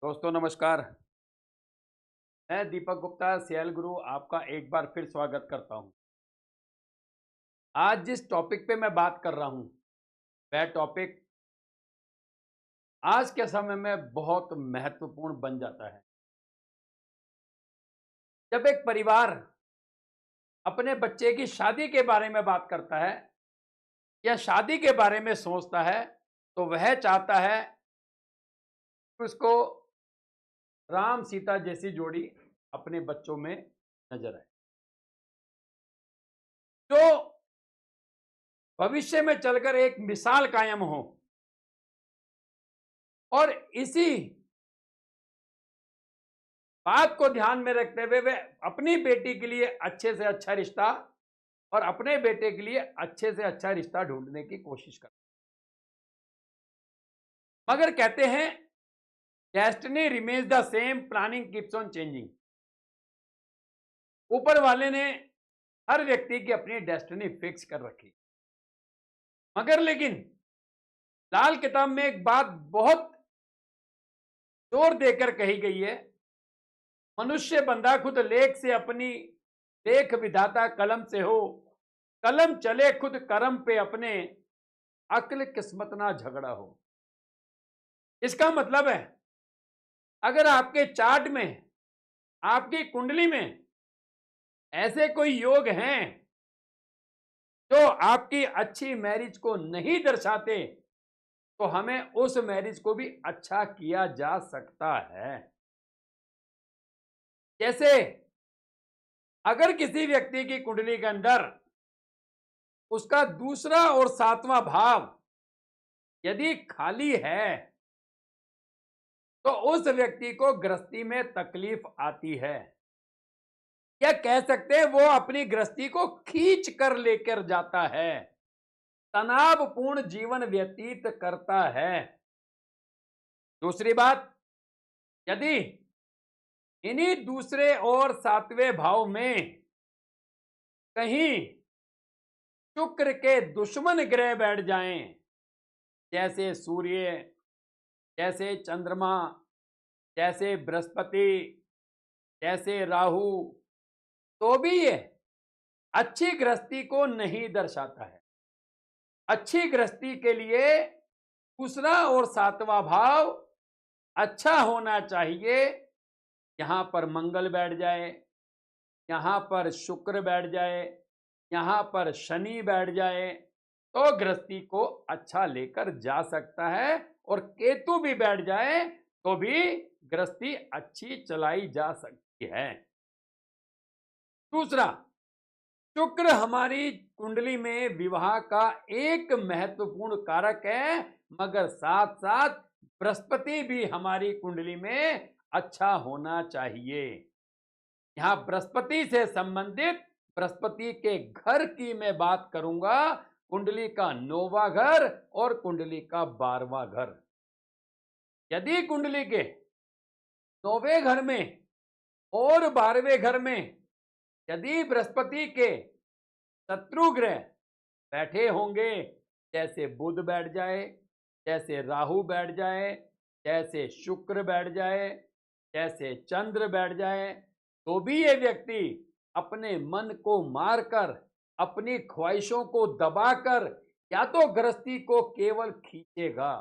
दोस्तों नमस्कार। मैं दीपक गुप्ता सियाल गुरु आपका एक बार फिर स्वागत करता हूं। आज जिस टॉपिक पे मैं बात कर रहा हूं वह टॉपिक आज के समय में बहुत महत्वपूर्ण बन जाता है। जब एक परिवार अपने बच्चे की शादी के बारे में बात करता है या शादी के बारे में सोचता है तो वह चाहता है कि उसको राम सीता जैसी जोड़ी अपने बच्चों में नजर आए, जो भविष्य में चलकर एक मिसाल कायम हो। और इसी बात को ध्यान में रखते हुए वे अपनी बेटी के लिए अच्छे से अच्छा रिश्ता और अपने बेटे के लिए अच्छे से अच्छा रिश्ता ढूंढने की कोशिश करते, मगर कहते हैं destiny remains the same, planning keeps on changing. ऊपर वाले ने हर व्यक्ति की अपनी डेस्टिनी फिक्स कर रखी, मगर लेकिन लाल किताब में एक बात बहुत जोर देकर कही गई है, मनुष्य बंधा खुद लेख से अपनी लेख विधाता कलम से हो, कलम चले खुद कर्म पे अपने, अक्ल किस्मत ना झगड़ा हो। इसका मतलब है अगर आपके चार्ट में, आपकी कुंडली में ऐसे कोई योग हैं जो आपकी अच्छी मैरिज को नहीं दर्शाते, तो हमें उस मैरिज को भी अच्छा किया जा सकता है। जैसे अगर किसी व्यक्ति की कुंडली के अंदर उसका दूसरा और सातवां भाव यदि खाली है तो उस व्यक्ति को गृहस्थी में तकलीफ आती है, या कह सकते हैं वो अपनी गृहस्थी को खींच कर लेकर जाता है, तनावपूर्ण जीवन व्यतीत करता है। दूसरी बात, यदि इन्हीं दूसरे और सातवें भाव में कहीं शुक्र के दुश्मन ग्रह बैठ जाएं, जैसे सूर्य, जैसे चंद्रमा, जैसे बृहस्पति, जैसे राहु, तो भी ये अच्छी गृहस्थी को नहीं दर्शाता है। अच्छी गृहस्थी के लिए दूसरा और सातवां भाव अच्छा होना चाहिए। यहां पर मंगल बैठ जाए, यहां पर शुक्र बैठ जाए, यहां पर शनि बैठ जाए तो गृहस्थी को अच्छा लेकर जा सकता है, और केतु भी बैठ जाए तो भी गृहस्थी अच्छी चलाई जा सकती है। दूसरा, शुक्र हमारी कुंडली में विवाह का एक महत्वपूर्ण कारक है, मगर साथ साथ बृहस्पति भी हमारी कुंडली में अच्छा होना चाहिए। यहां बृहस्पति से संबंधित बृहस्पति के घर की मैं बात करूंगा, कुंडली का 9वां घर और कुंडली का 12वां घर। यदि कुंडली के 9वें घर में और 12वें घर में यदि बृहस्पति के शत्रु ग्रह बैठे होंगे, जैसे बुध बैठ जाए, जैसे राहु बैठ जाए, जैसे शुक्र बैठ जाए, जैसे चंद्र बैठ जाए, तो भी ये व्यक्ति अपने मन को मारकर, अपनी ख्वाहिशों को दबाकर या तो गृहस्थी को केवल खींचेगा,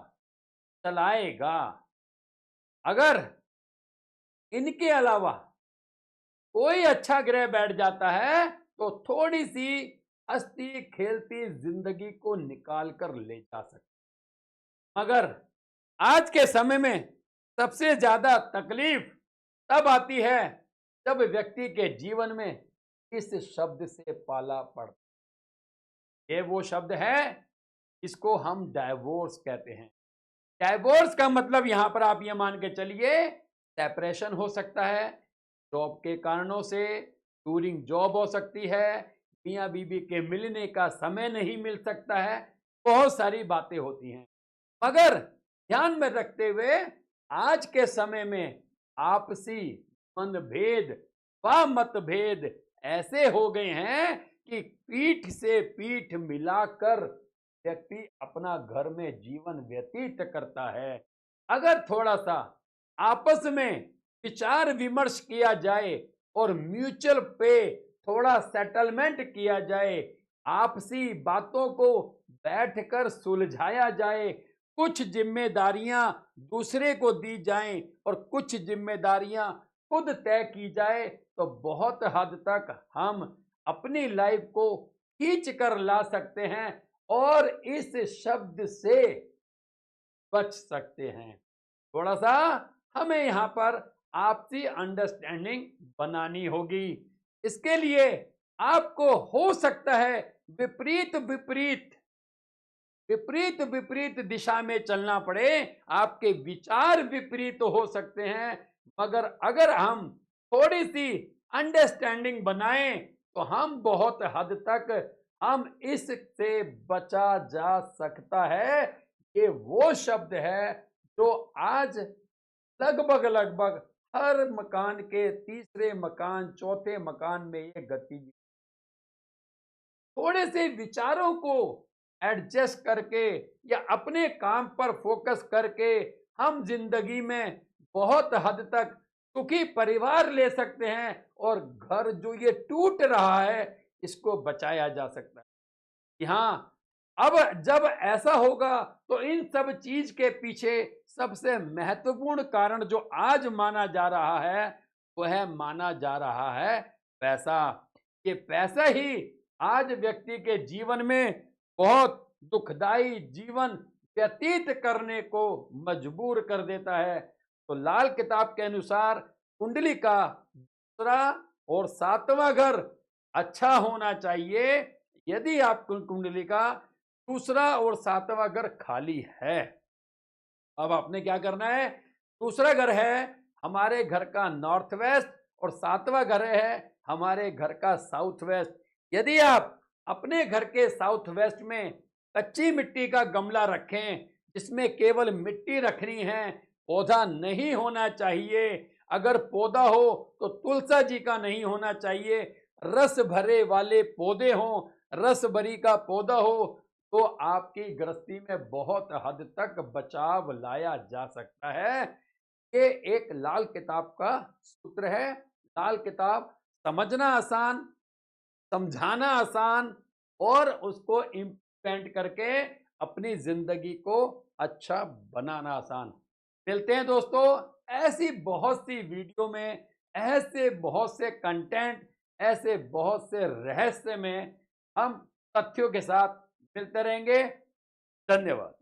चलाएगा। अगर इनके अलावा कोई अच्छा ग्रह बैठ जाता है तो थोड़ी सी हंसती खेलती जिंदगी को निकाल कर ले जा सकती। मगर आज के समय में सबसे ज्यादा तकलीफ तब आती है जब व्यक्ति के जीवन में इस शब्द से पाला पड़ता है। ये वो शब्द है इसको हम डाइवोर्स कहते हैं। डाइवोर्स का मतलब यहां पर आप ये मान के चलिए, सेपरेशन हो सकता है, जॉब के कारणों से टूरिंग जॉब हो सकती है, मियाँ बीबी के मिलने का समय नहीं मिल सकता है, बहुत सारी बातें होती हैं। मगर ध्यान में रखते हुए आज के समय में आपसी मनभेद व मतभेद ऐसे हो गए हैं कि पीठ से पीठ मिलाकर व्यक्ति अपना घर में जीवन व्यतीत करता है। अगर थोड़ा सा आपस में विचार विमर्श किया जाए और म्यूचुअल पे थोड़ा सेटलमेंट किया जाए, आपसी बातों को बैठकर सुलझाया जाए, कुछ जिम्मेदारियां दूसरे को दी जाएं और कुछ जिम्मेदारियां खुद तय की जाए, तो बहुत हद तक हम अपनी लाइफ को खींच कर ला सकते हैं और इस शब्द से बच सकते हैं। थोड़ा सा हमें यहाँ पर आपसी अंडरस्टैंडिंग बनानी होगी। इसके लिए आपको हो सकता है विपरीत विपरीत विपरीत विपरीत दिशा में चलना पड़े, आपके विचार विपरीत हो सकते हैं, मगर अगर हम थोड़ी सी अंडरस्टैंडिंग बनाएं तो हम बहुत हद तक हम इससे बचा जा सकता है। ये वो शब्द है जो आज लगभग लगभग हर मकान के तीसरे मकान चौथे मकान में ये गतिविधि, थोड़े से विचारों को एडजस्ट करके या अपने काम पर फोकस करके हम जिंदगी में बहुत हद तक सुखी परिवार ले सकते हैं और घर जो ये टूट रहा है इसको बचाया जा सकता है। कि हाँ, अब जब ऐसा होगा तो इन सब चीज के पीछे सबसे महत्वपूर्ण कारण जो आज माना जा रहा है वह माना जा रहा है पैसा। ये पैसा ही आज व्यक्ति के जीवन में बहुत दुखदाई जीवन व्यतीत करने को मजबूर कर देता है। तो लाल किताब के अनुसार कुंडली का दूसरा और सातवां घर अच्छा होना चाहिए। यदि आप कुंडली का दूसरा और सातवां घर खाली है, अब आपने क्या करना है, दूसरा घर है हमारे घर का नॉर्थ वेस्ट और सातवां घर है हमारे घर का साउथ वेस्ट। यदि आप अपने घर के साउथ वेस्ट में कच्ची मिट्टी का गमला रखें जिसमें केवल मिट्टी रखनी है, पौधा नहीं होना चाहिए, अगर पौधा हो तो तुलसा जी का नहीं होना चाहिए, रस भरे वाले पौधे हों, रस भरी का पौधा हो, तो आपकी गृहस्थी में बहुत हद तक बचाव लाया जा सकता है। ये एक लाल किताब का सूत्र है। लाल किताब समझना आसान, समझाना आसान और उसको इम्प्लीमेंट करके अपनी जिंदगी को अच्छा बनाना आसान। मिलते हैं दोस्तों ऐसी बहुत सी वीडियो में, ऐसे बहुत से कंटेंट, ऐसे बहुत से रहस्य में हम तथ्यों के साथ मिलते रहेंगे। धन्यवाद।